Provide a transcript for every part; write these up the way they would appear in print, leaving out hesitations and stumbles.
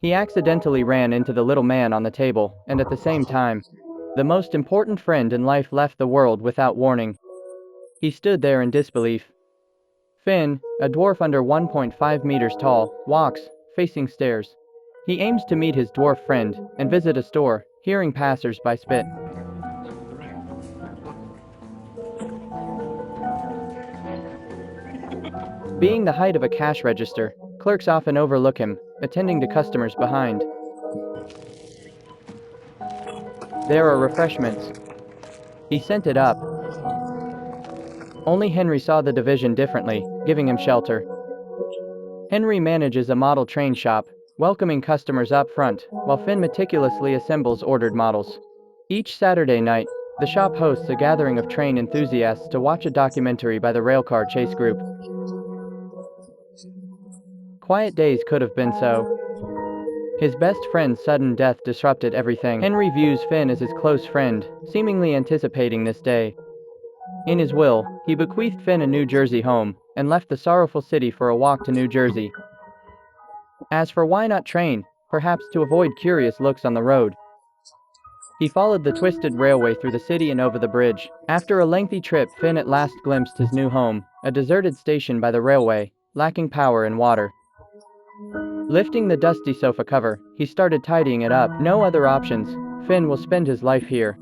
He accidentally ran into the little man on the table, and at the same time, the most important friend in life left the world without warning. He stood there in disbelief. Finn, a dwarf under 1.5 meters tall, walks, facing stairs. He aims to meet his dwarf friend and visit a store, hearing passers-by spit. Being the height of a cash register, clerks often overlook him, attending to customers behind. There are refreshments. He sent it up. Only Henry saw the division differently, giving him shelter. Henry manages a model train shop, welcoming customers up front, while Finn meticulously assembles ordered models. Each Saturday night, the shop hosts a gathering of train enthusiasts to watch a documentary by the Railcar Chase Group. Quiet days could have been so. His best friend's sudden death disrupted everything. Henry views Finn as his close friend, seemingly anticipating this day. In his will, he bequeathed Finn a New Jersey home, and left the sorrowful city for a walk to New Jersey. As for why not train, perhaps to avoid curious looks on the road. He followed the twisted railway through the city and over the bridge. After a lengthy trip, Finn at last glimpsed his new home, a deserted station by the railway, lacking power and water. Lifting the dusty sofa cover, he started tidying it up. No other options. Finn will spend his life here.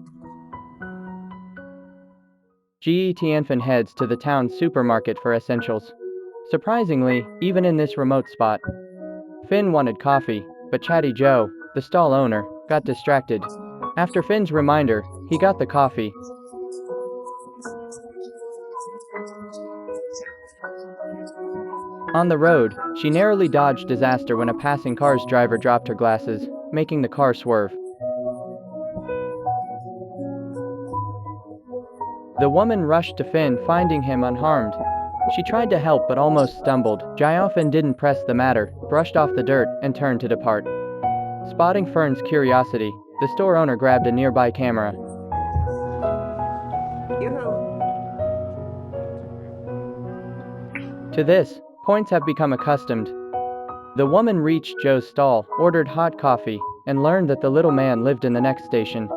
Finn heads to the town's supermarket for essentials. Surprisingly, even in this remote spot, Finn wanted coffee, but Chatty Joe, the stall owner, got distracted. After Finn's reminder, he got the coffee. On the road, she narrowly dodged disaster when a passing car's driver dropped her glasses, making the car swerve. The woman rushed to Finn, finding him unharmed. She tried to help but almost stumbled. Finn didn't press the matter, brushed off the dirt, and turned to depart. Spotting Fern's curiosity, the store owner grabbed a nearby camera. To this, points have become accustomed. The woman reached Joe's stall, ordered hot coffee, and learned that the little man lived in the next station.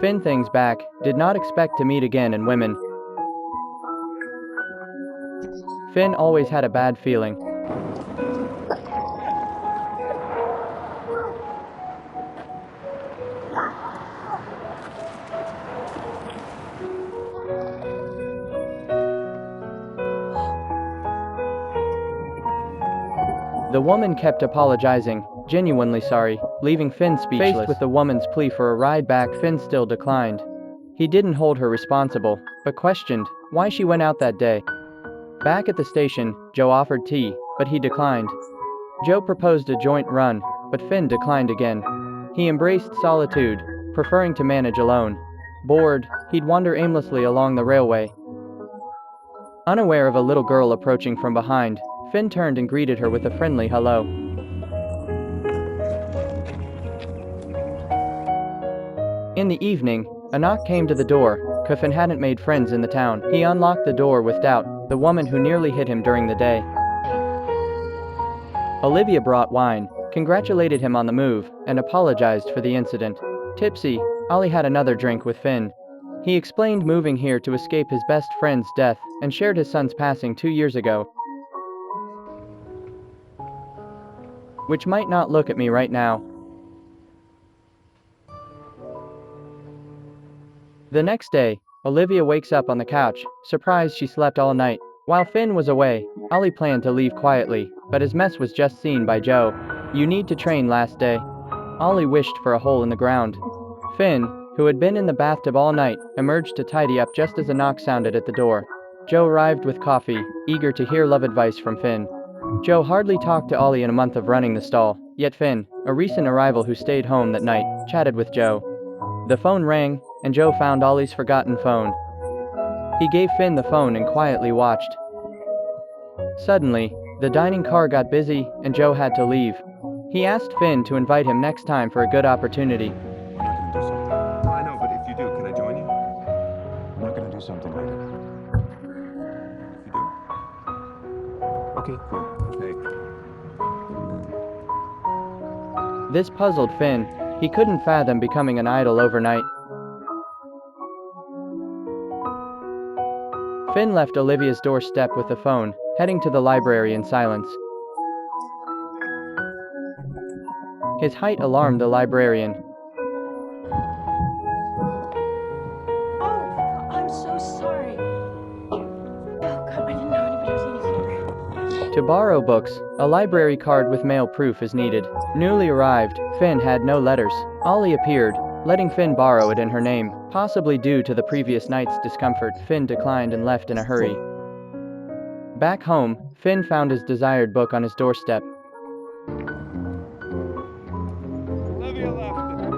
Finn things back, did not expect to meet again in women. Finn always had a bad feeling. The woman kept apologizing, genuinely sorry, leaving Finn speechless. Faced with the woman's plea for a ride back, Finn still declined. He didn't hold her responsible, but questioned why she went out that day. Back at the station, Joe offered tea, but he declined. Joe proposed a joint run, but Finn declined again. He embraced solitude, preferring to manage alone. Bored, he'd wander aimlessly along the railway. Unaware of a little girl approaching from behind, Finn turned and greeted her with a friendly hello. In the evening, a knock came to the door. Finn hadn't made friends in the town. He unlocked the door with doubt, the woman who nearly hit him during the day. Olivia brought wine, congratulated him on the move, and apologized for the incident. Tipsy, Ollie had another drink with Finn. He explained moving here to escape his best friend's death, and shared his son's passing 2 years ago. Which might not look at me right now. The next day, Olivia wakes up on the couch, surprised she slept all night. While Finn was away, Ollie planned to leave quietly, but his mess was just seen by Joe. "You need to train last day." Ollie wished for a hole in the ground. Finn, who had been in the bathtub all night, emerged to tidy up just as a knock sounded at the door. Joe arrived with coffee, eager to hear love advice from Finn. Joe hardly talked to Ollie in a month of running the stall, yet Finn, a recent arrival who stayed home that night, chatted with Joe. The phone rang, and Joe found Ollie's forgotten phone. He gave Finn the phone and quietly watched. Suddenly, the dining car got busy, and Joe had to leave. He asked Finn to invite him next time for a good opportunity. I'm not gonna do something. I know, but if you do, can I join you? I'm not gonna do something later. Okay. Hey. This puzzled Finn. He couldn't fathom becoming an idol overnight. Finn left Olivia's doorstep with the phone, heading to the library in silence. His height alarmed the librarian. Oh, I'm so sorry. Oh, God, I didn't know anybody was in here. To borrow books, a library card with mail proof is needed. Newly arrived, Finn had no letters. Ollie appeared, letting Finn borrow it in her name. Possibly due to the previous night's discomfort, Finn declined and left in a hurry. Back home, Finn found his desired book on his doorstep. Olivia left it.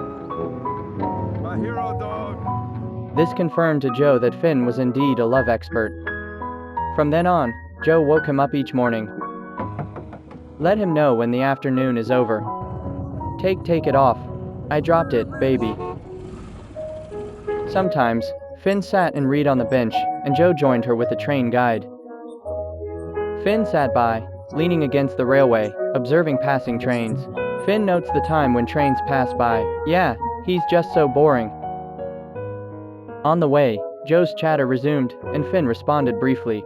My hero dog. This confirmed to Joe that Finn was indeed a love expert. From then on, Joe woke him up each morning. Let him know when the afternoon is over. Take it off. I dropped it, baby. Sometimes, Finn sat and read on the bench, and Joe joined her with a train guide. Finn sat by, leaning against the railway, observing passing trains. Finn notes the time when trains pass by. Yeah, he's just so boring. On the way, Joe's chatter resumed, and Finn responded briefly.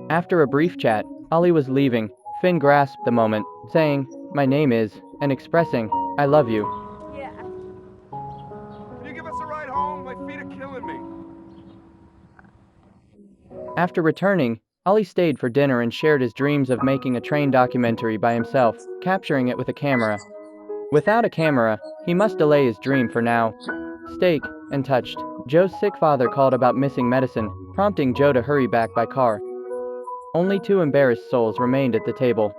After a brief chat, Ollie was leaving. Finn grasped the moment, saying, "My name is," and expressing, "I love you." Yeah. Can you give us a ride home? My feet are killing me. After returning, Ollie stayed for dinner and shared his dreams of making a train documentary by himself, capturing it with a camera. Without a camera, he must delay his dream for now. Steak, and touched. Joe's sick father called about missing medicine, prompting Joe to hurry back by car. Only two embarrassed souls remained at the table.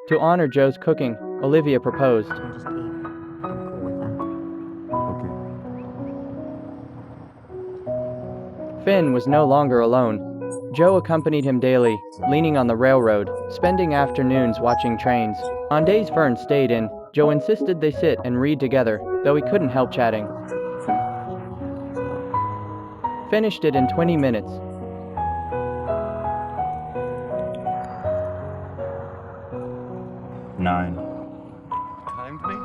To honor Joe's cooking, Olivia proposed. I just ate. I'm cool with that. Okay. Finn was no longer alone. Joe accompanied him daily, leaning on the railroad, spending afternoons watching trains. On days Fern stayed in, Joe insisted they sit and read together, though he couldn't help chatting. Finished it in 20 minutes. Nine. Timed me?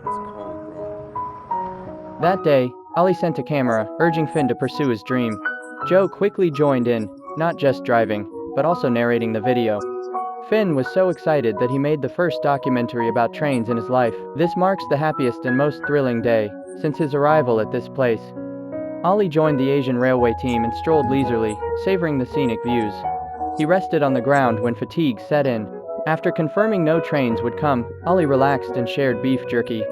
It's cold, bro. That day, Ollie sent a camera, urging Finn to pursue his dream. Joe quickly joined in, not just driving, but also narrating the video. Finn was so excited that he made the first documentary about trains in his life. This marks the happiest and most thrilling day since his arrival at this place. Ollie joined the Asian Railway team and strolled leisurely, savoring the scenic views. He rested on the ground when fatigue set in. After confirming no trains would come, Ollie relaxed and shared beef jerky.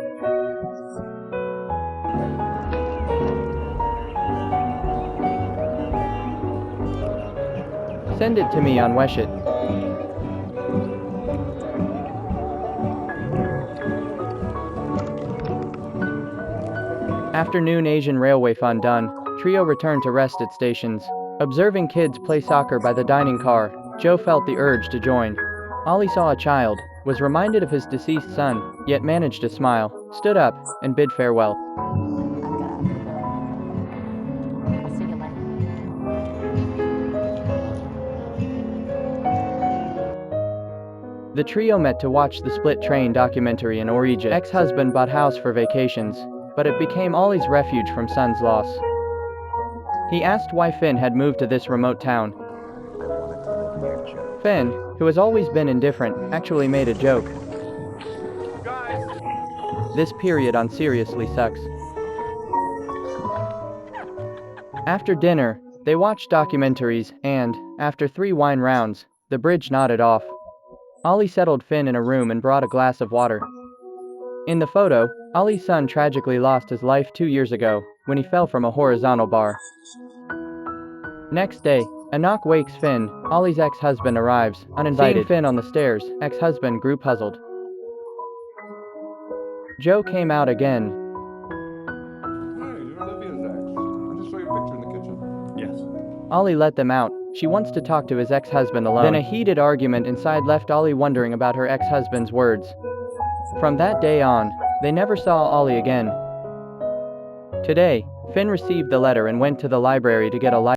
Send it to me on Weshit. Afternoon Asian Railway fun done, trio returned to rest at stations. Observing kids play soccer by the dining car, Joe felt the urge to join. Ollie saw a child, was reminded of his deceased son, yet managed to smile, stood up, and bid farewell. I'll see you later. The trio met to watch the Split Train documentary in Orija. Ex-husband bought house for vacations, but it became Ollie's refuge from son's loss. He asked why Finn had moved to this remote town. I wanted to live near Joe. Finn, who has always been indifferent, actually made a joke. Guys! This period on Seriously Sucks. After dinner, they watched documentaries, and, after 3 wine rounds, the bridge nodded off. Ollie settled Finn in a room and brought a glass of water. In the photo, Ollie's son tragically lost his life 2 years ago, when he fell from a horizontal bar. Next day, a knock wakes Finn. Ollie's ex-husband arrives, uninvited. Seeing Finn on the stairs, ex-husband grew puzzled. Joe came out again. Hey, you're Olivia's ex. I just saw your picture in the kitchen. Yes. Ollie let them out. She wants to talk to his ex-husband alone. Then a heated argument inside left Ollie wondering about her ex-husband's words. From that day on, they never saw Ollie again. Today, Finn received the letter and went to the library to get a